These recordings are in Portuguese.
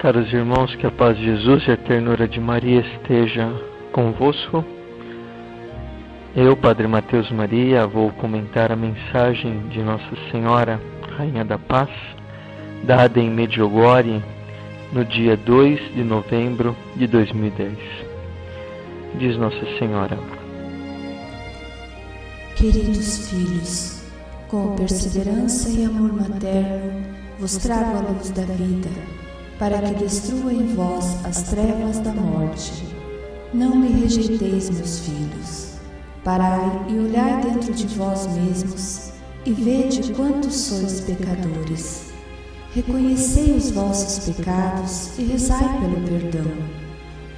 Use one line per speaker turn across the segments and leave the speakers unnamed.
Caros irmãos, que a paz de Jesus e a ternura de Maria esteja convosco. Eu, Padre Mateus Maria, vou comentar a mensagem de Nossa Senhora, Rainha da Paz, dada em Medjugorje, no dia 2 de novembro de 2010. Diz Nossa Senhora:
Queridos filhos, com perseverança e amor materno, vos trago a luz da vida, para que destrua em vós as trevas da morte. Não me rejeiteis, meus filhos. Parai e olhai dentro de vós mesmos, e vede quantos sois pecadores. Reconhecei os vossos pecados e rezai pelo perdão.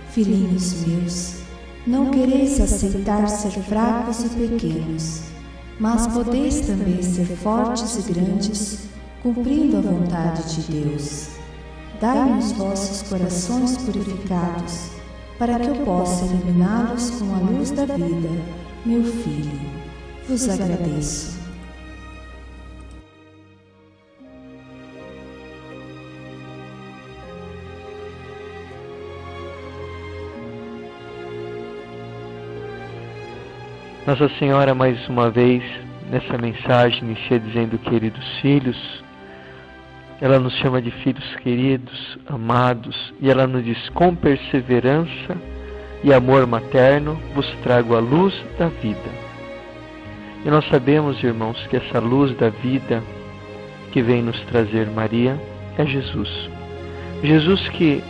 Filhinhos meus, não quereis aceitar ser fracos e pequenos, mas podeis também ser fortes e grandes, cumprindo a vontade de Deus. Dai-me os vossos corações purificados, para que eu possa iluminá-los com a luz da vida, meu filho. Vos agradeço.
Nossa Senhora, mais uma vez, nessa mensagem, inicia dizendo: queridos filhos. Ela nos chama de filhos queridos, amados, e ela nos diz: com perseverança e amor materno vos trago a luz da vida. E nós sabemos, irmãos, que essa luz da vida que vem nos trazer Maria é Jesus. Jesus que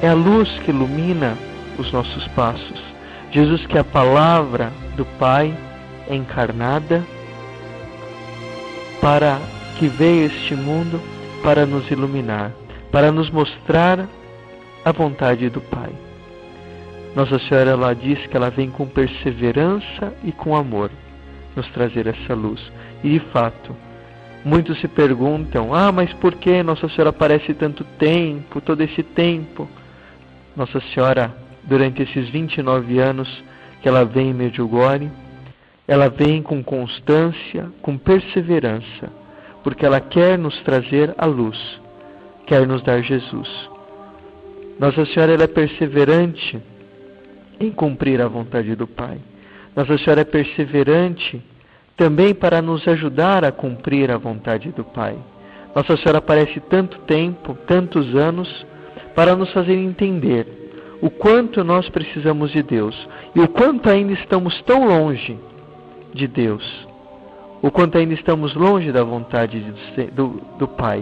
é a luz que ilumina os nossos passos. Jesus que é a palavra do Pai encarnada, para que veio a este mundo para nos iluminar, para nos mostrar a vontade do Pai. Nossa Senhora, ela diz que ela vem com perseverança e com amor nos trazer essa luz. E de fato, muitos se perguntam: mas por que Nossa Senhora aparece tanto tempo, todo esse tempo? Nossa Senhora, durante esses 29 anos que ela vem em Medjugorje, ela vem com constância, com perseverança, porque ela quer nos trazer a luz, quer nos dar Jesus. Nossa Senhora, ela é perseverante em cumprir a vontade do Pai. Nossa Senhora é perseverante também para nos ajudar a cumprir a vontade do Pai. Nossa Senhora aparece tanto tempo, tantos anos, para nos fazer entender o quanto nós precisamos de Deus e o quanto ainda estamos tão longe de Deus, o quanto ainda estamos longe da vontade do Pai.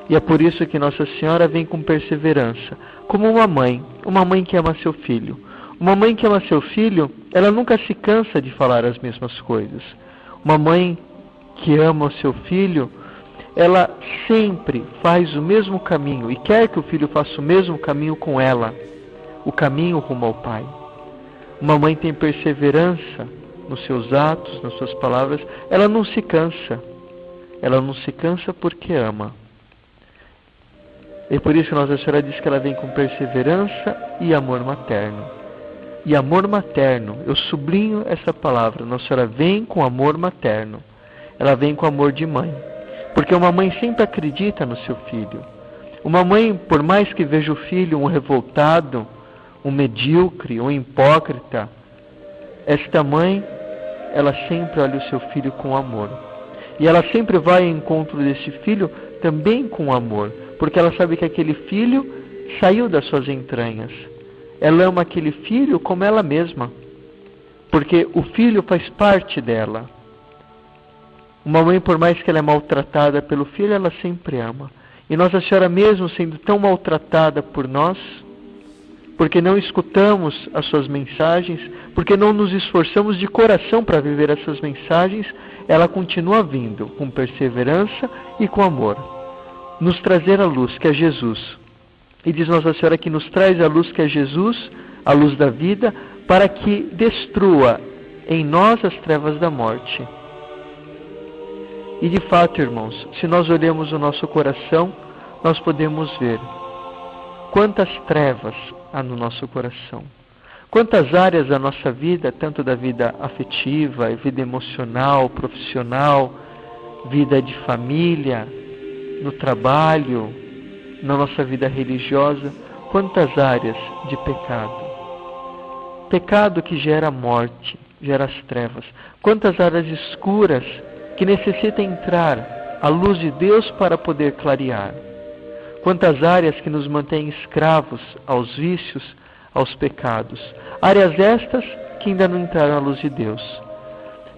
E é por isso que Nossa Senhora vem com perseverança, como uma mãe que ama seu filho. Uma mãe que ama seu filho, ela nunca se cansa de falar as mesmas coisas. Uma mãe que ama o seu filho, ela sempre faz o mesmo caminho e quer que o filho faça o mesmo caminho com ela, o caminho rumo ao Pai. Uma mãe tem perseverança nos seus atos, nas suas palavras. Ela não se cansa. Ela não se cansa porque ama. E por isso Nossa Senhora diz que ela vem com perseverança e amor materno. E amor materno, eu sublinho essa palavra. Nossa Senhora vem com amor materno. Ela vem com amor de mãe. Porque uma mãe sempre acredita no seu filho. Uma mãe, por mais que veja o filho um revoltado, um medíocre, um hipócrita, esta mãe, ela sempre olha o seu filho com amor. E ela sempre vai ao encontro desse filho também com amor, porque ela sabe que aquele filho saiu das suas entranhas. Ela ama aquele filho como ela mesma, porque o filho faz parte dela. Uma mãe, por mais que ela é maltratada pelo filho, ela sempre ama. E Nossa Senhora, mesmo sendo tão maltratada por nós, porque não escutamos as suas mensagens, porque não nos esforçamos de coração para viver essas mensagens, ela continua vindo com perseverança e com amor, nos trazer a luz que é Jesus. E diz Nossa Senhora que nos traz a luz que é Jesus, a luz da vida, para que destrua em nós as trevas da morte. E de fato, irmãos, se nós olhamos o nosso coração, nós podemos ver quantas trevas há no nosso coração. Quantas áreas da nossa vida, tanto da vida afetiva, vida emocional, profissional, vida de família, no trabalho, na nossa vida religiosa, quantas áreas de pecado. Pecado que gera morte, gera as trevas. Quantas áreas escuras que necessitam entrar a luz de Deus para poder clarear. Quantas áreas que nos mantêm escravos aos vícios, aos pecados. Áreas estas que ainda não entraram à luz de Deus.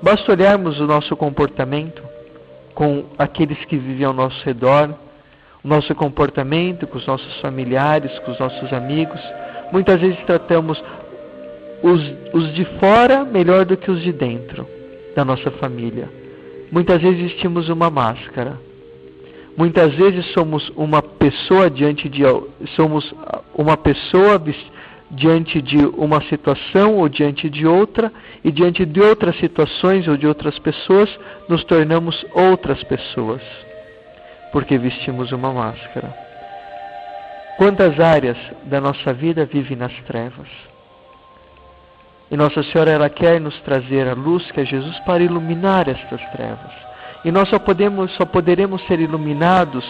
Basta olharmos o nosso comportamento com aqueles que vivem ao nosso redor, o nosso comportamento com os nossos familiares, com os nossos amigos. Muitas vezes tratamos os de fora melhor do que os de dentro da nossa família. Muitas vezes vestimos uma máscara. Muitas vezes somos uma pessoa diante de uma situação ou diante de outra, e diante de outras situações ou de outras pessoas, nos tornamos outras pessoas, porque vestimos uma máscara. Quantas áreas da nossa vida vivem nas trevas? E Nossa Senhora, ela quer nos trazer a luz que é Jesus para iluminar estas trevas. E nós só poderemos ser iluminados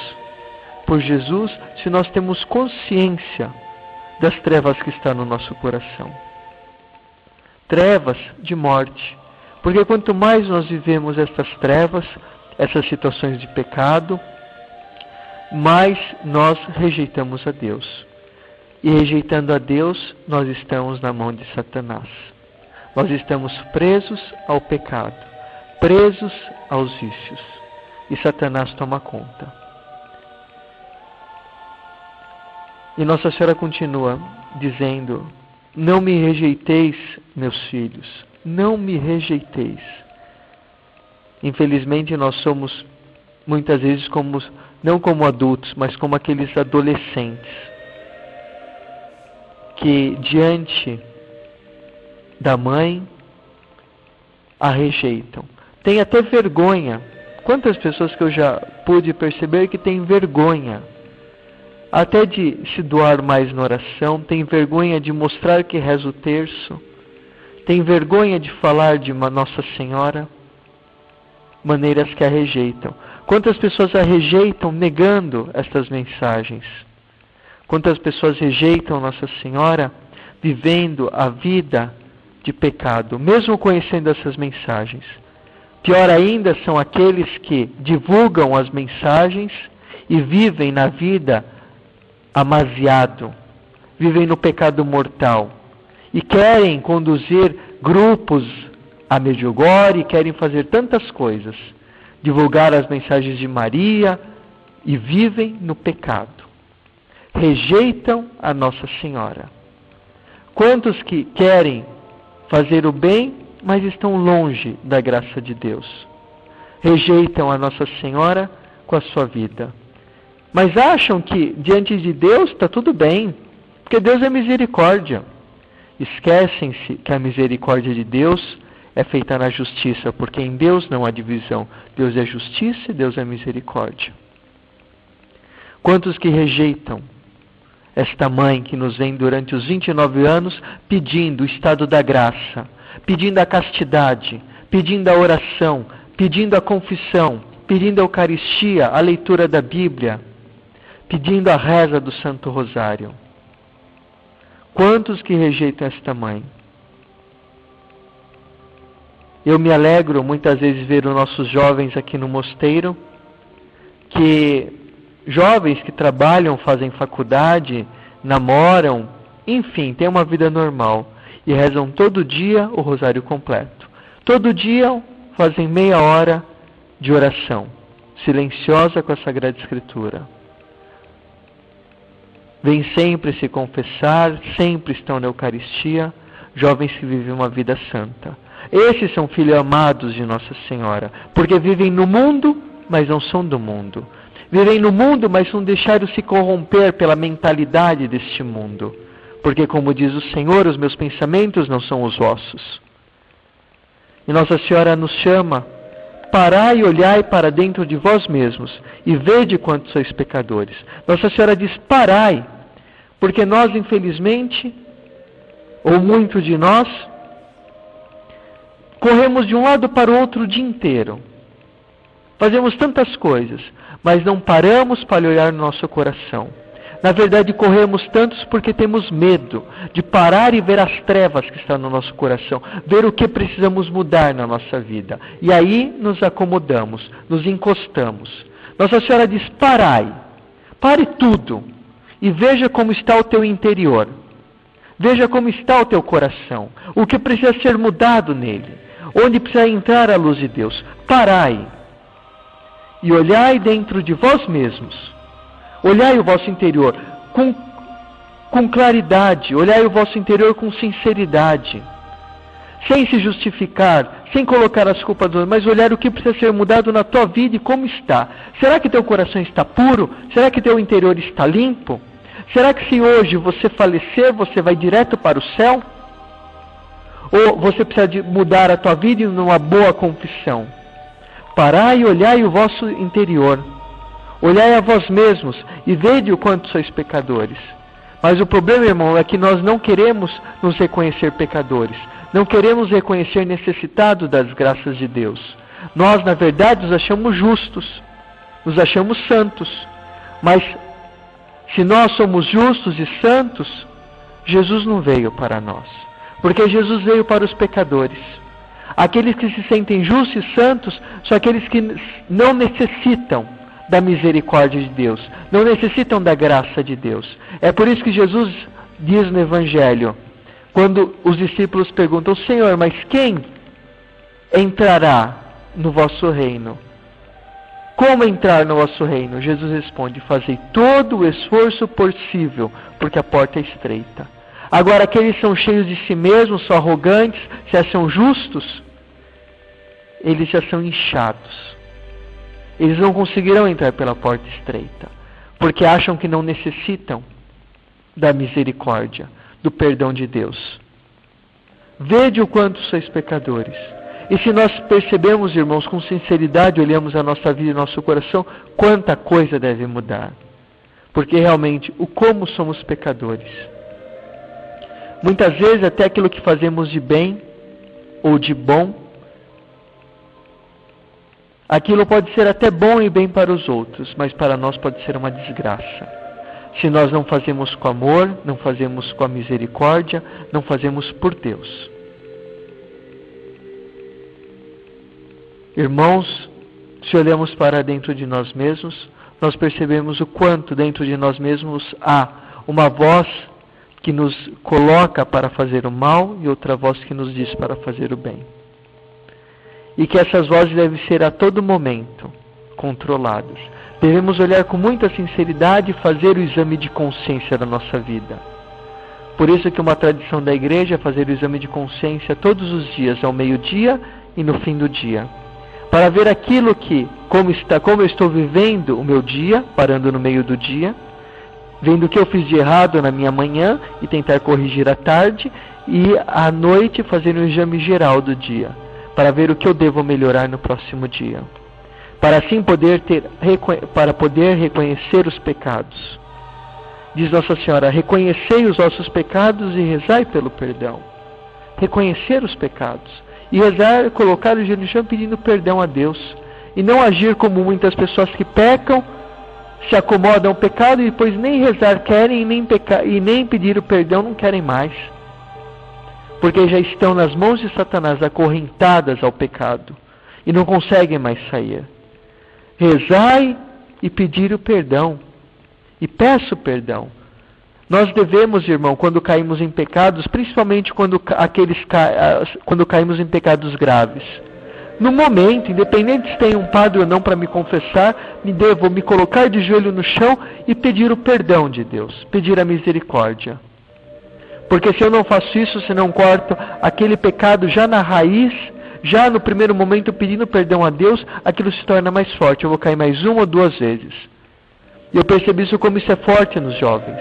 por Jesus se nós temos consciência das trevas que estão no nosso coração. Trevas de morte. Porque quanto mais nós vivemos estas trevas, essas situações de pecado, mais nós rejeitamos a Deus. E rejeitando a Deus, nós estamos na mão de Satanás. Nós estamos presos ao pecado, presos aos vícios. E Satanás toma conta. E Nossa Senhora continua dizendo: não me rejeiteis, meus filhos, não me rejeiteis. Infelizmente nós somos muitas vezes não como adultos, mas como aqueles adolescentes que diante da mãe a rejeitam. Tem até vergonha. Quantas pessoas que eu já pude perceber que têm vergonha até de se doar mais na oração, tem vergonha de mostrar que reza o terço, tem vergonha de falar de uma Nossa Senhora, maneiras que a rejeitam. Quantas pessoas a rejeitam negando estas mensagens? Quantas pessoas rejeitam Nossa Senhora vivendo a vida de pecado, mesmo conhecendo essas mensagens? Pior ainda são aqueles que divulgam as mensagens e vivem na vida amaziado, vivem no pecado mortal e querem conduzir grupos a Medjugorje, querem fazer tantas coisas, divulgar as mensagens de Maria e vivem no pecado. Rejeitam a Nossa Senhora. Quantos que querem fazer o bem, mas estão longe da graça de Deus? Rejeitam a Nossa Senhora com a sua vida. Mas acham que diante de Deus está tudo bem, porque Deus é misericórdia. Esquecem-se que a misericórdia de Deus é feita na justiça, porque em Deus não há divisão. Deus é justiça e Deus é misericórdia. Quantos que rejeitam esta mãe que nos vem durante os 29 anos pedindo o estado da graça, pedindo a castidade, pedindo a oração, pedindo a confissão, pedindo a Eucaristia, a leitura da Bíblia, pedindo a reza do Santo Rosário. Quantos que rejeitam esta mãe? Eu me alegro muitas vezes ver os nossos jovens aqui no mosteiro, jovens que trabalham, fazem faculdade, namoram, enfim, têm uma vida normal e rezam todo dia o rosário completo. Todo dia fazem meia hora de oração, silenciosa com a Sagrada Escritura. Vêm sempre se confessar, sempre estão na Eucaristia, jovens que vivem uma vida santa. Esses são filhos amados de Nossa Senhora, porque vivem no mundo, mas não são do mundo. Vivem no mundo, mas não deixaram se corromper pela mentalidade deste mundo. Porque, como diz o Senhor, os meus pensamentos não são os vossos. E Nossa Senhora nos chama: parai e olhai para dentro de vós mesmos e vede quantos sois pecadores. Nossa Senhora diz: parai, porque nós, infelizmente, ou muitos de nós, corremos de um lado para o outro o dia inteiro. Fazemos tantas coisas, mas não paramos para olhar no nosso coração. Na verdade, corremos tantos porque temos medo de parar e ver as trevas que estão no nosso coração, ver o que precisamos mudar na nossa vida. E aí nos acomodamos, nos encostamos. Nossa Senhora diz: parai, pare tudo e veja como está o teu interior. Veja como está o teu coração, o que precisa ser mudado nele, onde precisa entrar a luz de Deus. Parai e olhai dentro de vós mesmos. Olhai o vosso interior com claridade, olhai o vosso interior com sinceridade, sem se justificar, sem colocar as culpas dos outros, mas olhar o que precisa ser mudado na tua vida e como está. Será que teu coração está puro? Será que teu interior está limpo? Será que se hoje você falecer, você vai direto para o céu? Ou você precisa de mudar a tua vida numa boa confissão? Parai e olhai o vosso interior. Olhai a vós mesmos e vede o quanto sois pecadores. Mas o problema, irmão, é que nós não queremos nos reconhecer pecadores. Não queremos reconhecer necessitados das graças de Deus. Nós, na verdade, nos achamos justos. Nos achamos santos. Mas, se nós somos justos e santos, Jesus não veio para nós. Porque Jesus veio para os pecadores. Aqueles que se sentem justos e santos são aqueles que não necessitam da misericórdia de Deus, não necessitam da graça de Deus. É por isso que Jesus diz no Evangelho, quando os discípulos perguntam: Senhor, mas quem entrará no vosso reino? Como entrar no vosso reino? Jesus responde: fazei todo o esforço possível, porque a porta é estreita. Agora, aqueles que são cheios de si mesmos, são arrogantes, se acham justos, eles já são inchados. Eles não conseguirão entrar pela porta estreita, porque acham que não necessitam da misericórdia, do perdão de Deus. Vede o quanto sois pecadores. E se nós percebemos, irmãos, com sinceridade, olhamos a nossa vida e nosso coração, quanta coisa deve mudar. Porque realmente, o como somos pecadores. Muitas vezes até aquilo que fazemos de bem ou de bom, aquilo pode ser até bom e bem para os outros, mas para nós pode ser uma desgraça. Se nós não fazemos com amor, não fazemos com a misericórdia, não fazemos por Deus. Irmãos, se olhamos para dentro de nós mesmos, nós percebemos o quanto dentro de nós mesmos há uma voz que nos coloca para fazer o mal e outra voz que nos diz para fazer o bem. E que essas vozes devem ser a todo momento controladas. Devemos olhar com muita sinceridade e fazer o exame de consciência da nossa vida. Por isso que uma tradição da igreja é fazer o exame de consciência todos os dias, ao meio-dia e no fim do dia. Para ver aquilo que, como eu estou vivendo o meu dia, parando no meio do dia, vendo o que eu fiz de errado na minha manhã e tentar corrigir à tarde, e à noite fazer um exame geral do dia, para ver o que eu devo melhorar no próximo dia, para assim poder reconhecer os pecados. Diz Nossa Senhora: reconhecei os vossos pecados e rezai pelo perdão. Reconhecer os pecados e rezar, colocar o joelho no chão pedindo perdão a Deus, e não agir como muitas pessoas que pecam, se acomodam ao pecado e depois nem rezar querem e nem pedir o perdão não querem mais, porque já estão nas mãos de Satanás, acorrentadas ao pecado, e não conseguem mais sair. Rezai e pedir o perdão, e peço perdão. Nós devemos, irmão, quando caímos em pecados, principalmente quando caímos em pecados graves, no momento, independente se tem um padre ou não para me confessar, devo me colocar de joelho no chão e pedir o perdão de Deus, pedir a misericórdia. Porque se eu não faço isso, se não corto aquele pecado já na raiz, já no primeiro momento pedindo perdão a Deus, aquilo se torna mais forte. Eu vou cair mais uma ou duas vezes. E eu percebi isso como isso é forte nos jovens.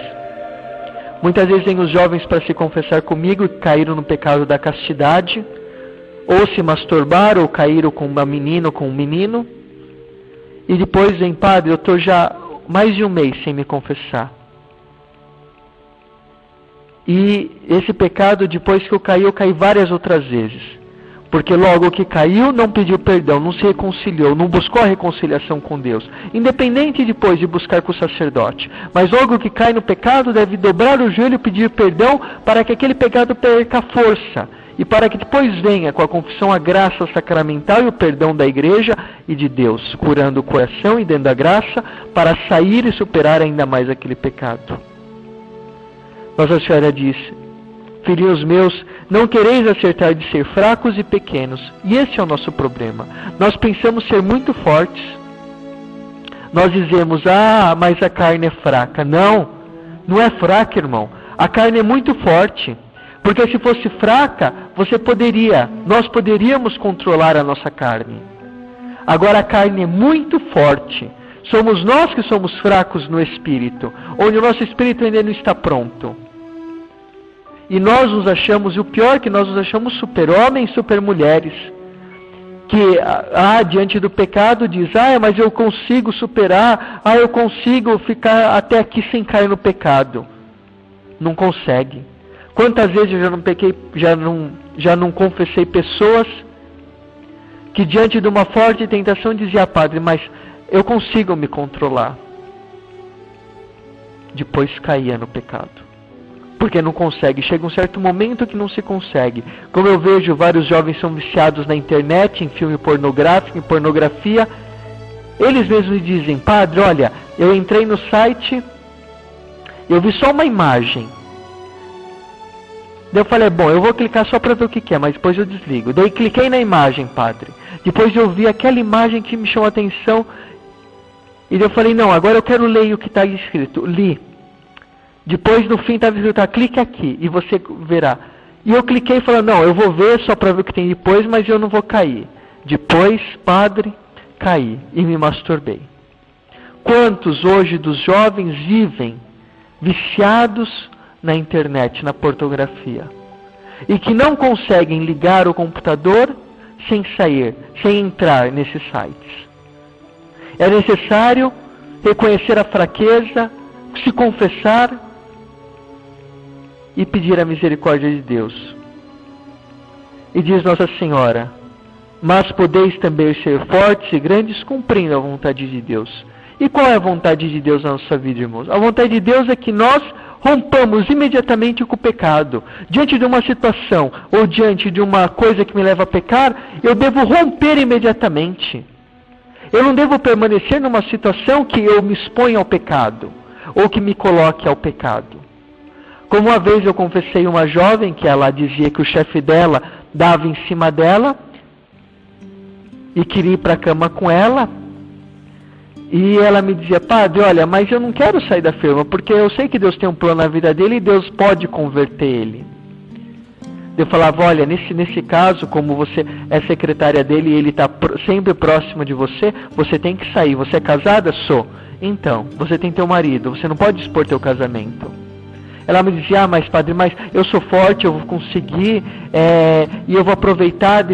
Muitas vezes vêm os jovens para se confessar comigo que caíram no pecado da castidade, ou se masturbaram, ou caíram com uma menina ou com um menino, e depois vem: padre, eu estou já mais de um mês sem me confessar. E esse pecado, depois que eu caí várias outras vezes. Porque logo que caiu, não pediu perdão, não se reconciliou, não buscou a reconciliação com Deus. Independente depois de buscar com o sacerdote. Mas logo que cai no pecado, deve dobrar o joelho e pedir perdão para que aquele pecado perca força. E para que depois venha com a confissão a graça sacramental e o perdão da igreja e de Deus, curando o coração e dando a graça para sair e superar ainda mais aquele pecado. Nossa Senhora disse: filhinhos meus, não quereis acertar de ser fracos e pequenos. E esse é o nosso problema. Nós pensamos ser muito fortes. Nós dizemos: mas a carne é fraca. Não, não é fraca, irmão. A carne é muito forte. Porque se fosse fraca, nós poderíamos controlar a nossa carne. Agora a carne é muito forte. Somos nós que somos fracos no espírito, onde o nosso espírito ainda não está pronto. E nós nos achamos, e o pior é que nós nos achamos super-homens, super-mulheres, que diante do pecado diz: mas eu consigo superar, eu consigo ficar até aqui sem cair no pecado. Não consegue. Quantas vezes eu já não pequei, já não confessei pessoas que diante de uma forte tentação dizia: padre, mas eu consigo me controlar. Depois caía no pecado. Porque não consegue. Chega um certo momento que não se consegue. Como eu vejo, vários jovens são viciados na internet, em filme pornográfico, em pornografia. Eles mesmos dizem: padre, olha, eu entrei no site, eu vi só uma imagem. Daí eu falei: bom, eu vou clicar só para ver o que é, mas depois eu desligo. Daí cliquei na imagem, padre. Depois eu vi aquela imagem que me chamou a atenção. E daí eu falei: não, agora eu quero ler o que está escrito. Li. Depois no fim estava escrito: clique aqui e você verá. E eu cliquei e falei: não, eu vou ver só para ver o que tem depois, mas eu não vou cair. Depois, padre, caí e me masturbei. Quantos hoje dos jovens vivem viciados na internet, na pornografia, e que não conseguem ligar o computador sem sair, sem entrar nesses sites? É necessário reconhecer a fraqueza, se confessar e pedir a misericórdia de Deus. E diz Nossa Senhora: mas podeis também ser fortes e grandes, cumprindo a vontade de Deus. E qual é a vontade de Deus na nossa vida, irmãos? A vontade de Deus é que nós rompamos imediatamente com o pecado. Diante de uma situação ou diante de uma coisa que me leva a pecar, eu devo romper imediatamente. Eu não devo permanecer numa situação que eu me exponha ao pecado ou que me coloque ao pecado. Como uma vez eu confessei uma jovem que ela dizia que o chefe dela dava em cima dela e queria ir para a cama com ela. E ela me dizia: padre, olha, mas eu não quero sair da firma, porque eu sei que Deus tem um plano na vida dele e Deus pode converter ele. Eu falava: olha, nesse caso, como você é secretária dele e ele está sempre próximo de você, você tem que sair. Você é casada? Sou. Então, você tem teu marido, você não pode expor teu casamento. Ela me dizia: mas padre, mas eu sou forte, eu vou conseguir, e eu vou aproveitar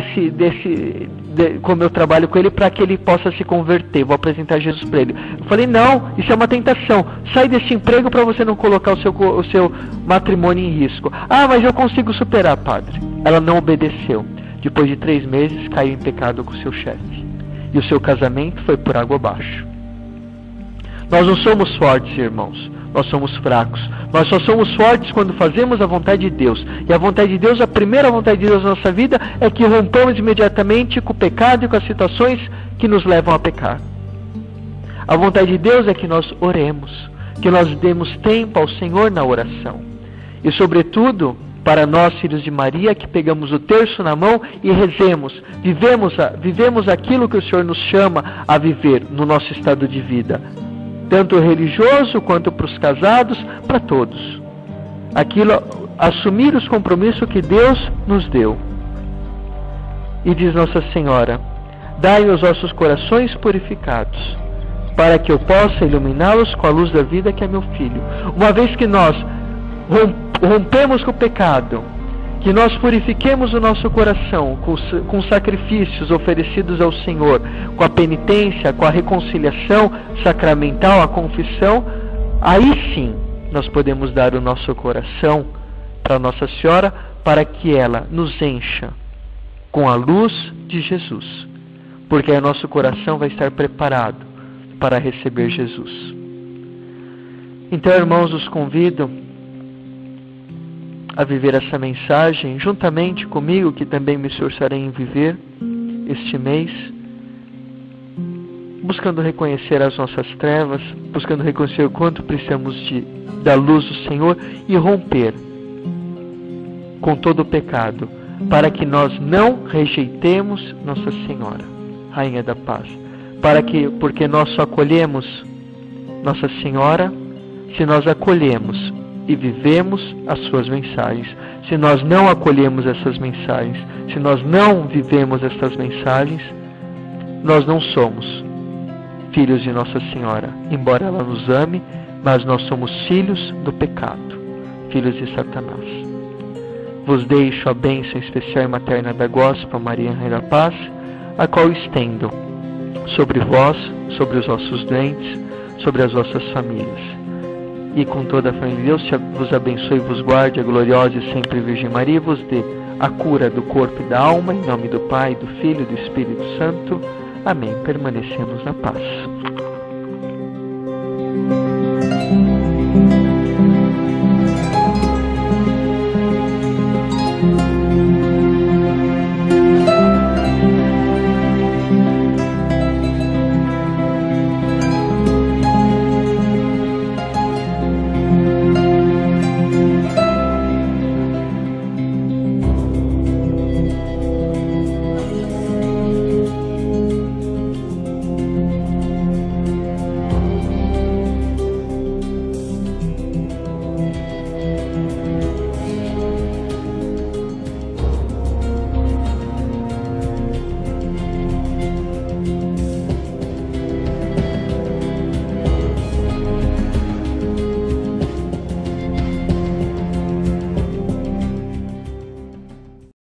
como eu trabalho com ele, para que ele possa se converter, vou apresentar Jesus para ele. Eu falei: não, isso é uma tentação, sai desse emprego para você não colocar o seu matrimônio em risco. Mas eu consigo superar, padre. Ela não obedeceu. Depois de 3 meses, caiu em pecado com o seu chefe, e o seu casamento foi por água abaixo. Nós não somos fortes, irmãos. Nós somos fracos. Nós só somos fortes quando fazemos a vontade de Deus. E a vontade de Deus, a primeira vontade de Deus na nossa vida, é que rompamos imediatamente com o pecado e com as situações que nos levam a pecar. A vontade de Deus é que nós oremos, que nós demos tempo ao Senhor na oração. E sobretudo, para nós, filhos de Maria, que pegamos o terço na mão e rezemos, vivemos aquilo que o Senhor nos chama a viver no nosso estado de vida. Tanto religioso quanto para os casados, para todos. Assumir os compromissos que Deus nos deu. E diz Nossa Senhora: dai os vossos corações purificados, para que eu possa iluminá-los com a luz da vida que é meu Filho. Uma vez que nós rompemos com o pecado, que nós purifiquemos o nosso coração com sacrifícios oferecidos ao Senhor, com a penitência, com a reconciliação sacramental, a confissão, aí sim nós podemos dar o nosso coração para Nossa Senhora, para que ela nos encha com a luz de Jesus, porque aí o nosso coração vai estar preparado para receber Jesus. Então, irmãos, os convido a viver essa mensagem juntamente comigo, que também me esforçarei em viver este mês, buscando reconhecer as nossas trevas, buscando reconhecer o quanto precisamos da luz do Senhor e romper com todo o pecado, para que nós não rejeitemos Nossa Senhora, Rainha da Paz, porque nós só acolhemos Nossa Senhora se nós acolhemos e vivemos as suas mensagens. Se nós não acolhemos essas mensagens, se nós não vivemos estas mensagens, nós não somos filhos de Nossa Senhora, embora ela nos ame, mas nós somos filhos do pecado, filhos de Satanás. Vos deixo a bênção especial e materna da Gospel Maria Rainha da Paz, a qual estendo sobre vós, sobre os vossos doentes, sobre as vossas famílias. E com toda a família de Deus, vos abençoe e vos guarde, a gloriosa e sempre Virgem Maria, vos dê a cura do corpo e da alma, em nome do Pai, do Filho e do Espírito Santo. Amém. Permanecemos na paz.